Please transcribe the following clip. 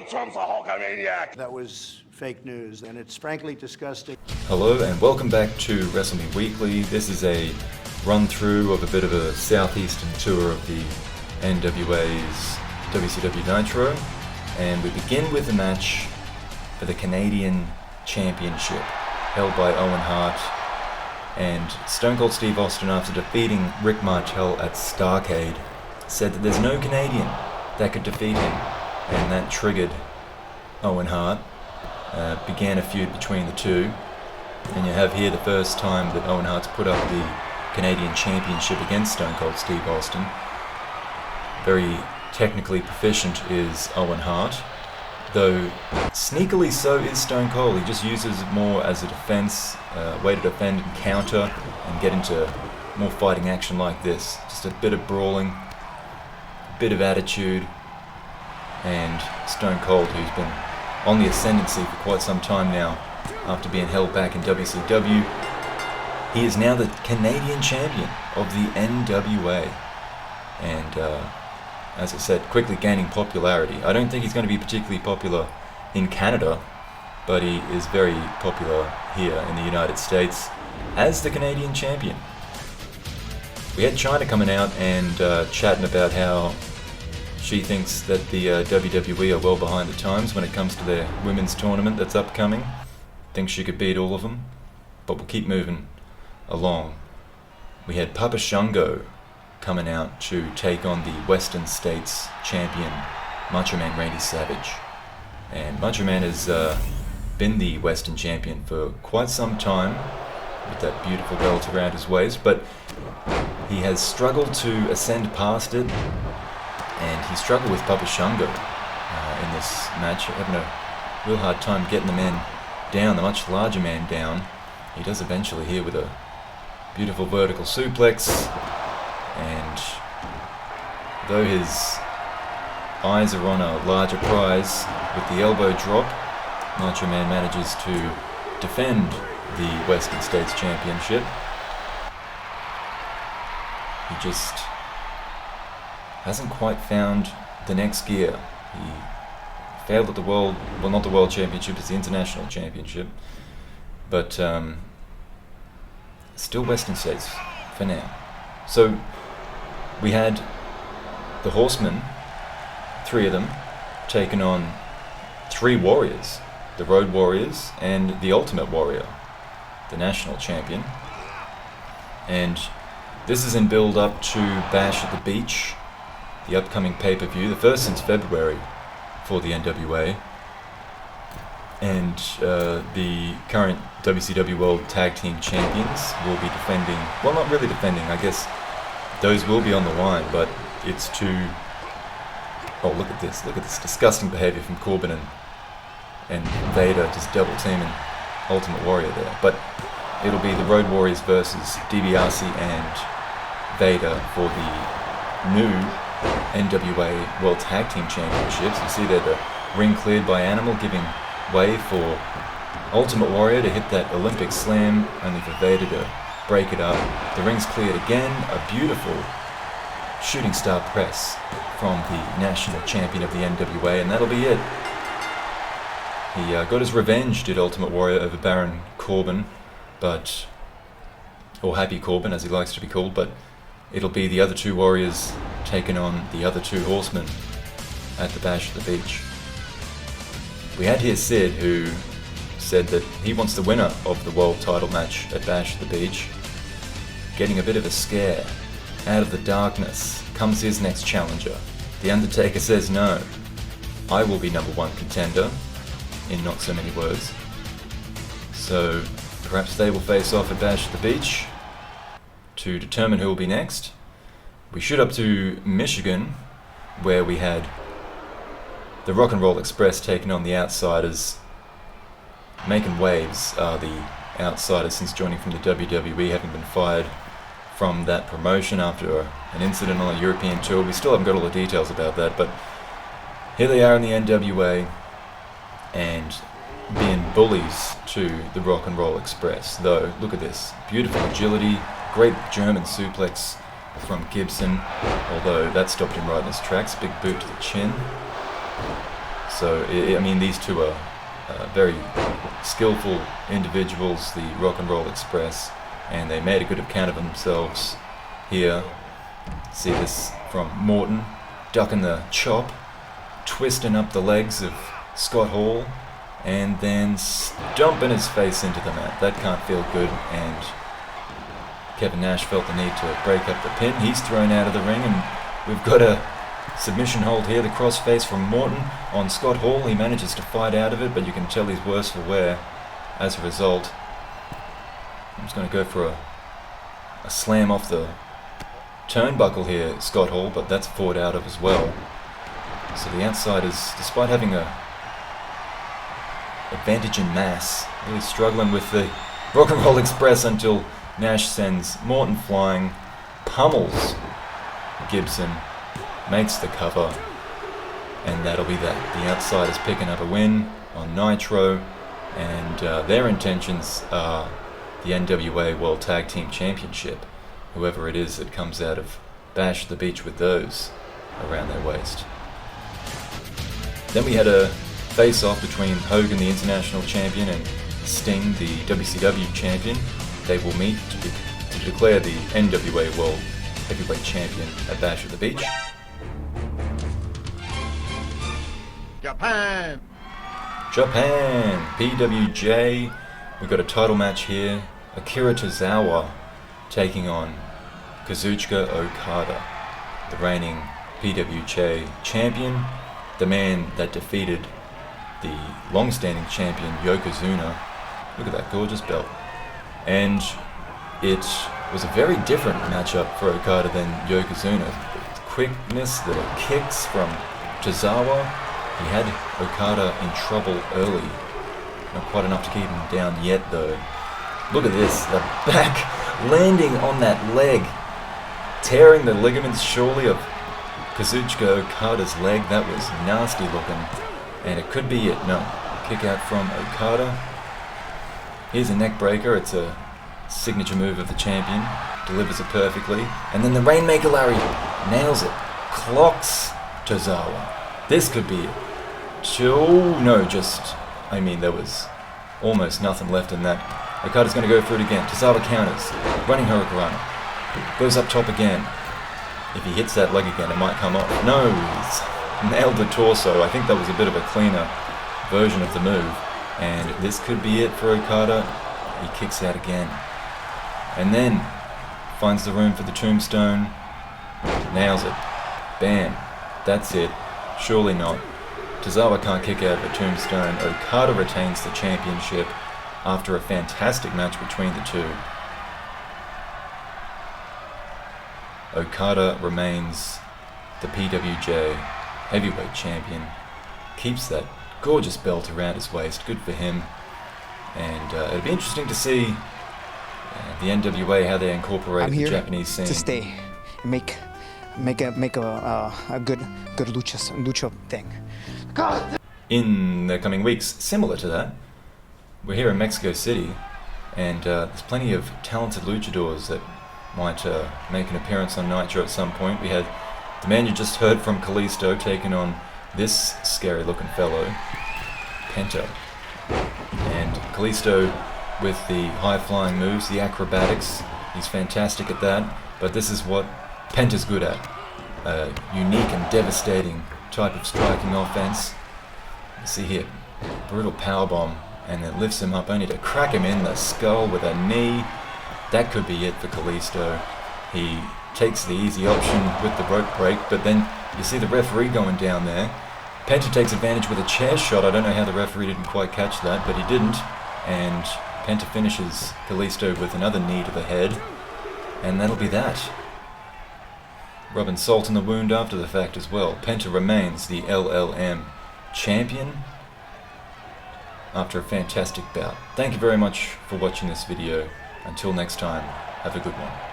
Trump's a Hulkamaniac. That was fake news, and it's frankly disgusting. Hello and welcome back to WrestleMe Weekly. This is a run-through of a bit of a southeastern tour of the NWA's WCW Nitro, and we begin with a match for the Canadian Championship held by Owen Hart and Stone Cold Steve Austin, after defeating Rick Martel at Starrcade, said that there's no Canadian that could defeat him, and that triggered Owen Hart. Began a feud between the two, and you have here the first time that Owen Hart's put up the Canadian Championship against Stone Cold Steve Austin. Very technically proficient is Owen Hart, though sneakily so is Stone Cold. He just uses it more as a defense, way to defend and counter and get into more fighting action like this. Just a bit of brawling, a bit of attitude, and Stone Cold, who's been on the ascendancy for quite some time now after being held back in WCW. He is now the Canadian champion of the NWA, and as I said, quickly gaining popularity. I don't think he's going to be particularly popular in Canada, but he is very popular here in the United States as the Canadian champion. We had Chyna coming out and chatting about how she thinks that the WWE are well behind the times when it comes to their women's tournament that's upcoming. Thinks she could beat all of them, but we'll keep moving along. We had Papa Shango coming out to take on the Western States champion, Macho Man Randy Savage. And Macho Man has been the Western champion for quite some time with that beautiful belt around his waist, but he has struggled to ascend past it, and he struggled with Papa Shango in this match, having a real hard time getting the man down, the much larger man down. He does eventually here with a beautiful vertical suplex, and though his eyes are on a larger prize with the elbow drop, Macho Man manages to defend the Western States Championship. He just hasn't quite found the next gear. He failed at the World, well, not the World Championship, it's the International Championship, but still Western States for now. So we had the Horsemen, three of them, taking on three Warriors, the Road Warriors and the Ultimate Warrior, the national champion. And this is in build up to Bash at the Beach, the upcoming pay-per-view, the first since February for the NWA. And the current WCW World Tag Team Champions will be defending, well, not really defending, I guess those will be on the line, but it's to, oh, look at this disgusting behavior from Corbin and Vader, just double teaming Ultimate Warrior there. But it'll be the Road Warriors versus DiBiase and Vader for the new NWA World Tag Team Championships. You see there the ring cleared by Animal, giving way for Ultimate Warrior to hit that Olympic slam, only for Vader to break it up. The ring's cleared again, a beautiful shooting star press from the national champion of the NWA, and that'll be it. He got his revenge, did Ultimate Warrior, over Baron Corbin, but, or Happy Corbin as he likes to be called, but it'll be the other two Warriors taking on the other two Horsemen at the Bash at the Beach. We had here Sid, who said that he wants the winner of the world title match at Bash at the Beach. Getting a bit of a scare. Out of the darkness comes his next challenger. The Undertaker says no. I will be number one contender, in not so many words. So perhaps they will face off at Bash at the Beach to determine who will be next. We shoot up to Michigan, where we had the Rock and Roll Express taking on the Outsiders. Making waves are the Outsiders since joining from the WWE, having been fired from that promotion after an incident on a European tour. We still haven't got all the details about that, but here they are in the NWA and being bullies to the Rock and Roll Express. Though, look at this. Beautiful agility, great German suplex from Gibson, although that stopped him right in his tracks. Big boot to the chin. So, I mean, these two are very skillful individuals, the Rock and Roll Express, and they made a good account of themselves here. See this from Morton, ducking the chop, twisting up the legs of Scott Hall, and then stomping his face into the mat. That can't feel good, and Kevin Nash felt the need to break up the pin. He's thrown out of the ring, and we've got a submission hold here. The crossface from Morton on Scott Hall. He manages to fight out of it, but you can tell he's worse for wear as a result. I'm just going to go for a slam off the turnbuckle here, Scott Hall, but that's fought out of as well. So the Outsiders, despite having a advantage in mass, really struggling with the Rock and Roll Express until Nash sends Morton flying, pummels Gibson, makes the cover, and that'll be that. The Outsiders picking up a win on Nitro, and their intentions are the NWA World Tag Team Championship, whoever it is that comes out of Bash at the Beach with those around their waist. Then we had a face-off between Hogan, the International Champion, and Sting, the WCW Champion. They will meet to declare the NWA World Heavyweight Champion at Bash at the Beach. Japan! PWJ. We've got a title match here. Akira Tozawa taking on Kazuchika Okada, the reigning PWJ champion, the man that defeated the long-standing champion Yokozuna. Look at that gorgeous belt. And it was a very different matchup for Okada than Yokozuna. The quickness, the kicks from Tozawa. He had Okada in trouble early. Not quite enough to keep him down yet, though. Look at this, the back landing on that leg, tearing the ligaments surely of Kazuchika Okada's leg. That was nasty looking, and it could be it. No, kick out from Okada. Here's a neck breaker. It's a signature move of the champion. Delivers it perfectly, and then the Rainmaker Larry nails it, clocks Tozawa. This could be it. Oh no, I mean, there was almost nothing left in that. Okada's going to go for it again. Tozawa counters, running Hurricanrana. Goes up top again. If he hits that leg again, it might come off. No, he's nailed the torso. I think that was a bit of a cleaner version of the move. And this could be it for Okada. He kicks out again. And then finds the room for the tombstone. Nails it. Bam. That's it. Surely not. Tozawa can't kick out of a tombstone. Okada retains the championship after a fantastic match between the two. Okada remains the PWJ heavyweight champion. Keeps that gorgeous belt around his waist. Good for him. And it'll be interesting to see the NWA, how they incorporate the Japanese scene. To stay, make a good lucha thing. In the coming weeks, similar to that, we're here in Mexico City, and there's plenty of talented luchadors that might make an appearance on Nitro at some point. We had the man you just heard from, Kalisto, taking on this scary-looking fellow, Penta. And Kalisto with the high-flying moves, the acrobatics, he's fantastic at that, but this is what Penta's good at. A unique and devastating type of striking offense. You see here, brutal powerbomb, and then lifts him up only to crack him in the skull with a knee. That could be it for Kalisto. He takes the easy option with the rope break, but then you see the referee going down there. Penta takes advantage with a chair shot. I don't know how the referee didn't quite catch that, but he didn't. And Penta finishes Kalisto with another knee to the head. And that'll be that. Rubbing salt in the wound after the fact as well. Penta remains the LLM champion after a fantastic bout. Thank you very much for watching this video. Until next time, have a good one.